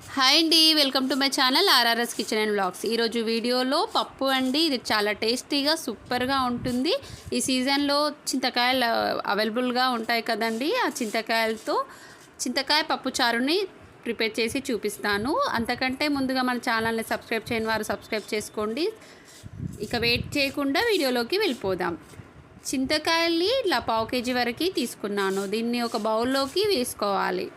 Hi అండి, welcome to my channel RRS kitchen and vlogs. ఈరోజు వీడియోలో పప్పు అండి. ఇది చాలా టేస్టీగా సూపర్గా ఉంటుంది. ఈ సీజన్లో చింతకాయలు అవైలబుల్గా ఉంటాయి కదండి. ఆ చింతకాయలతో చింతకాయ పప్పు చారుని ప్రిపేర్ చేసి చూపిస్తాను. అంతకంటే ముందుగా మన ఛానల్ని సబ్స్క్రైబ్ చేయని వారు సబ్స్క్రైబ్ చేసుకోండి. ఇక వెయిట్ చేయకుండా వీడియోలోకి వెళ్ళిపోదాం. చింతకాయల్ని ఇలా పావు కేజీ వరకు తీసుకున్నాను. దీన్ని ఒక బౌల్లోకి వేసుకోవాలి.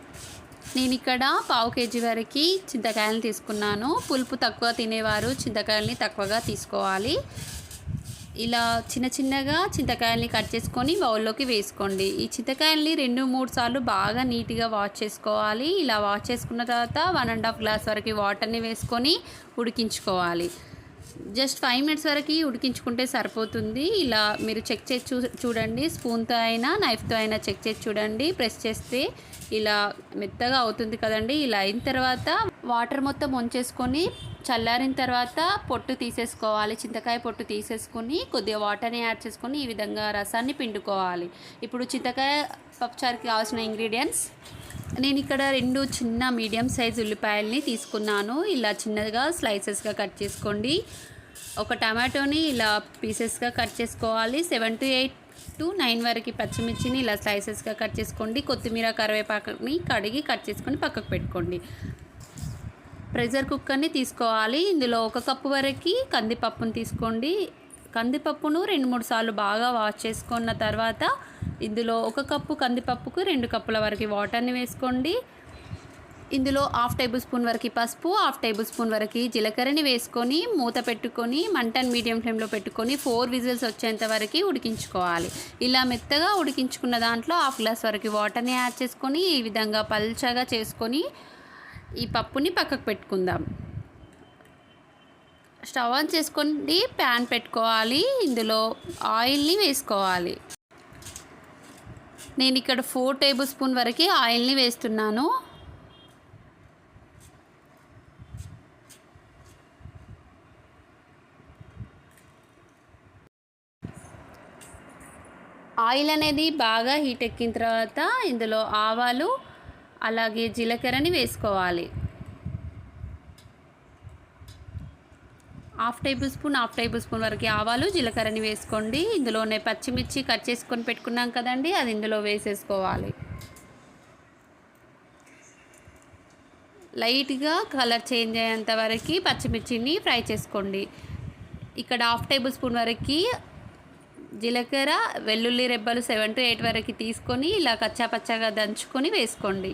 నేను ఇక్కడ పావు కేజీ వరకు చింతకాయలను తీసుకున్నాను. పులుపు తక్కువ తినేవారు చింతకాయలని తక్కువగా తీసుకోవాలి. ఇలా చిన్న చిన్నగా చింతకాయల్ని కట్ చేసుకొని బౌల్లోకి వేసుకోండి. ఈ చింతకాయల్ని 2-3 సార్లు బాగా నీట్గా వాష్ చేసుకోవాలి. ఇలా వాష్ చేసుకున్న తర్వాత 1.5 గ్లాస్ వరకు వాటర్ని వేసుకొని ఉడికించుకోవాలి. జస్ట్ 5 మినిట్స్ వరకు ఉడికించుకుంటే సరిపోతుంది. ఇలా మీరు చెక్ చేసి చూడండి. స్పూన్తో అయినా నైఫ్తో అయినా చెక్ చేసి చూడండి. ప్రెస్ చేస్తే ఇలా మెత్తగా అవుతుంది కదండి. ఇలా అయిన తర్వాత వాటర్ మొత్తం వంచేసుకొని చల్లారిన తర్వాత పొట్టు తీసేసుకోవాలి. చింతకాయ పొట్టు తీసేసుకొని కొద్దిగా వాటర్ని యాడ్ చేసుకొని ఈ విధంగా రసాన్ని పిండుకోవాలి. ఇప్పుడు చింతకాయ పప్పుచారుకి కావాల్సిన ఇంగ్రీడియంట్స్ నేను ఇక్కడ 2 చిన్న మీడియం సైజ్ ఉల్లిపాయల్ని తీసుకున్నాను. ఇలా చిన్నగా స్లైసెస్గా కట్ చేసుకోండి. ఒక టమాటోని ఇలా పీసెస్గా కట్ చేసుకోవాలి. 7 to 9 వరకు పచ్చిమిర్చిని ఇలా స్లైసెస్గా కట్ చేసుకోండి. కొత్తిమీర కరివేపాకుని కడిగి కట్ చేసుకొని పక్కకు పెట్టుకోండి. ప్రెషర్ కుక్కర్ని తీసుకోవాలి. ఇందులో 1 కప్పు వరకు కందిపప్పును తీసుకోండి. కందిపప్పును 2-3 సార్లు బాగా వాష్ చేసుకున్న తర్వాత ఇందులో 1 కప్పు కందిపప్పుకు 2 కప్పుల వరకు వాటర్ని వేసుకోండి. ఇందులో 1/2 టేబుల్ స్పూన్ వరకు పసుపు, 1/2 టేబుల్ స్పూన్ వరకు జీలకర్రని వేసుకొని మూత పెట్టుకొని మంటను మీడియం ఫ్లేమ్లో పెట్టుకొని 4 విజిల్స్ వచ్చేంత వరకు ఉడికించుకోవాలి. ఇలా మెత్తగా ఉడికించుకున్న దాంట్లో 1/2 గ్లాస్ వరకు వాటర్ని యాడ్ చేసుకొని ఈ విధంగా పల్చగా చేసుకొని ఈ పప్పుని పక్కకు పెట్టుకుందాం. స్టవ్ ఆన్ చేసుకొని ప్యాన్ పెట్టుకోవాలి. ఇందులో ఆయిల్ని వేసుకోవాలి. నేను ఇక్కడ 4 టేబుల్ స్పూన్ వరకు ఆయిల్ని వేస్తున్నాను. ఆయిల్ అనేది బాగా హీట్ ఎక్కిన తర్వాత ఇందులో ఆవాలు అలాగే జీలకర్రని వేసుకోవాలి. 1/2 టేబుల్ స్పూన్ వరకు ఆవాలు జీలకర్రని వేసుకోండి. ఇందులోనే పచ్చిమిర్చి కట్ చేసుకొని పెట్టుకున్నాం కదండి, అది ఇందులో వేసేసుకోవాలి. లైట్గా కలర్ చేంజ్ అయ్యేంత వరకు పచ్చిమిర్చిని ఫ్రై చేసుకోండి. ఇక్కడ 1/2 టేబుల్ స్పూన్ వరకు జీలకర్ర, వెల్లుల్లి రెబ్బలు 7 to 8 వరకు తీసుకొని ఇలా కచ్చాపచ్చాగా దంచుకొని వేసుకోండి.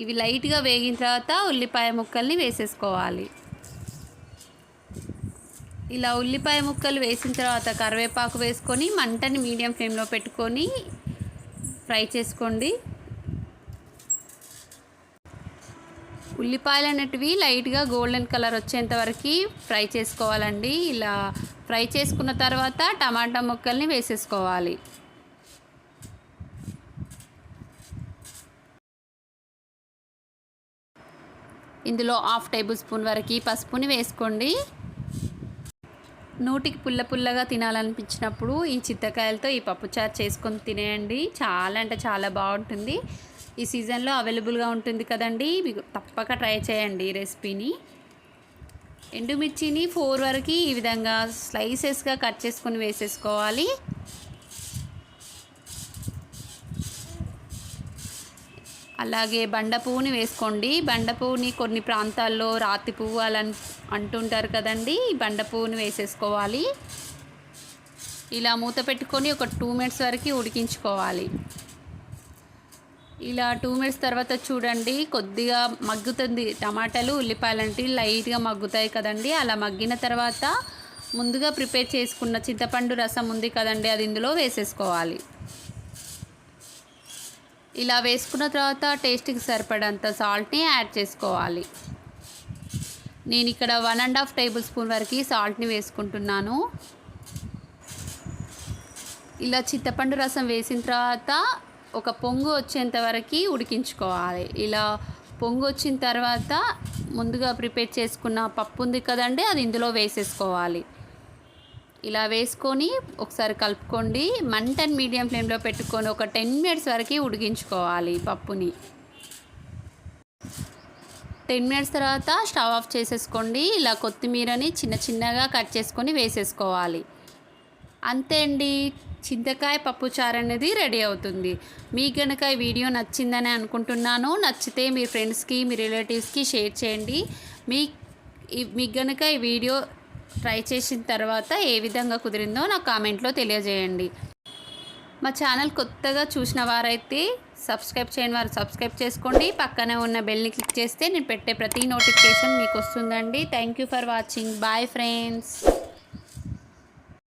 ఇవి లైట్గా వేగిన తర్వాత ఉల్లిపాయ ముక్కల్ని వేసేసుకోవాలి. ఇలా ఉల్లిపాయ ముక్కలు వేసిన తర్వాత కరివేపాకు వేసుకొని మంటని మీడియం ఫ్లేమ్లో పెట్టుకొని ఫ్రై చేసుకోండి. ఉల్లిపాయలు అనేటివి లైట్గా గోల్డెన్ కలర్ వచ్చేంత వరకు ఫ్రై చేసుకోవాలండి. ఇలా ఫ్రై చేసుకున్న తర్వాత టమాటా ముక్కల్ని వేసేసుకోవాలి. ఇందులో 1/2 టేబుల్ స్పూన్ వరకు పసుపుని వేసుకోండి. నోటికి పుల్లగా తినాలనిపించినప్పుడు ఈ చింతకాయలతో ఈ పప్పుచారు చేసుకొని తినేయండి. చాలా అంటే చాలా బాగుంటుంది. ఈ సీజన్లో అవైలబుల్గా ఉంటుంది కదండి. మీకు తప్పక ట్రై చేయండి ఈ రెసిపీని. ఎండుమిర్చిని 4 వరకు ఈ విధంగా స్లైసెస్గా కట్ చేసుకొని వేసేసుకోవాలి. అలాగే బండ పువ్వుని వేసుకోండి. బండ పువ్వుని కొన్ని ప్రాంతాల్లో రాతి పువ్వు అలా అంటుంటారు కదండి. ఈ బండ పువ్వుని వేసేసుకోవాలి. ఇలా మూత పెట్టుకొని ఒక 2 మినిట్స్ వరకు ఉడికించుకోవాలి. ఇలా 2 మినిట్స్ తర్వాత చూడండి, కొద్దిగా మగ్గుతుంది. టమాటాలు ఉల్లిపాయలు అంటే లైట్గా మగ్గుతాయి కదండి. అలా మగ్గిన తర్వాత ముందుగా ప్రిపేర్ చేసుకున్న చింతపండు రసం ఉంది కదండి, అది ఇందులో వేసేసుకోవాలి. ఇలా వేసుకున్న తర్వాత టేస్ట్కి సరిపడంత సాల్ట్ని యాడ్ చేసుకోవాలి. నేను ఇక్కడ 1.5 టేబుల్ స్పూన్ వరకు సాల్ట్ని వేసుకుంటున్నాను. ఇలా చింతపండు రసం వేసిన తర్వాత ఒక పొంగు వచ్చేంత వరకు ఉడికించుకోవాలి. ఇలా పొంగు వచ్చిన తర్వాత ముందుగా ప్రిపేర్ చేసుకున్న పప్పు ఉంది కదండి, అది ఇందులో వేసేసుకోవాలి. ఇలా వేసుకొని ఒకసారి కలుపుకోండి. మంటని మీడియం ఫ్లేమ్లో పెట్టుకొని ఒక 10 మినిట్స్ వరకు ఉడికించుకోవాలి పప్పుని. 10 మినిట్స్ తర్వాత స్టవ్ ఆఫ్ చేసేసుకోండి. ఇలా కొత్తిమీరని చిన్న చిన్నగా కట్ చేసుకొని వేసేసుకోవాలి. అంతే అండి, చింతకాయ పప్పుచారు అనేది రెడీ అవుతుంది. మీకు కనుక ఈ వీడియో నచ్చిందని అనుకుంటున్నాను. నచ్చితే మీ ఫ్రెండ్స్కి, మీ రిలేటివ్స్కి షేర్ చేయండి. మీకు కనుక ఈ వీడియో ట్రై చేసిన తర్వాత ఏ విధంగా కుదిరిందో నాకు కామెంట్లో తెలియజేయండి. మా ఛానల్ కొత్తగా చూసిన వారైతే సబ్స్క్రైబ్ చేయని వారు సబ్స్క్రైబ్ చేసుకోండి. పక్కనే ఉన్న బెల్ని క్లిక్ చేస్తే నేను పెట్టే ప్రతి నోటిఫికేషన్ మీకు వస్తుందండి. Thank you for watching. Bye friends.